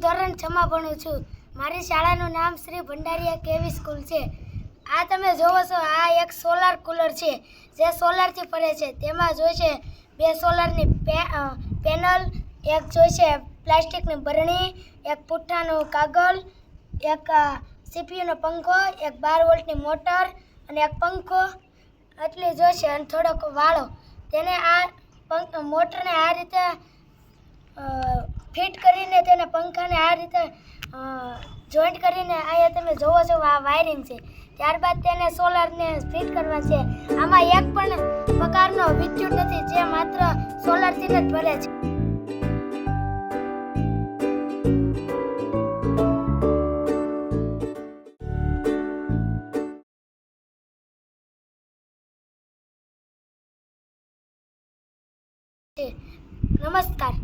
ધોરણ 6 માં ભણું છું। મારી શાળાનું નામ શ્રી ભંડારીયા કેવી સ્કૂલ છે। આ તમે જોવો છો, આ એક સોલાર કુલર છે જે સોલારથી ફરે છે। તેમાં જોઈશે 2 સોલારની પેનલ, એક જોઈશે પ્લાસ્ટિકની બરણી, એક પુઠ્ઠાનું કાગળ, એક સીપીયુનો પંખો, એક 12 વોલ્ટની મોટર અને એક પંખો એટલી જોઈશે અને થોડોક વાળો। તેને આ મોટરને આ રીતે ફિટ કરીને તેને પંખાને આ રીતે જોઈન્ટ કરીને અહીંયા તમે જોવો છો આ વાયરિંગ છે। ત્યારબાદ તેને સોલારને ફિટ કરવા છે। આમાં એક પણ પ્રકારનો વિદ્યુત નથી, જે માત્ર સોલારથી જ ફરે છે। નમસ્કાર।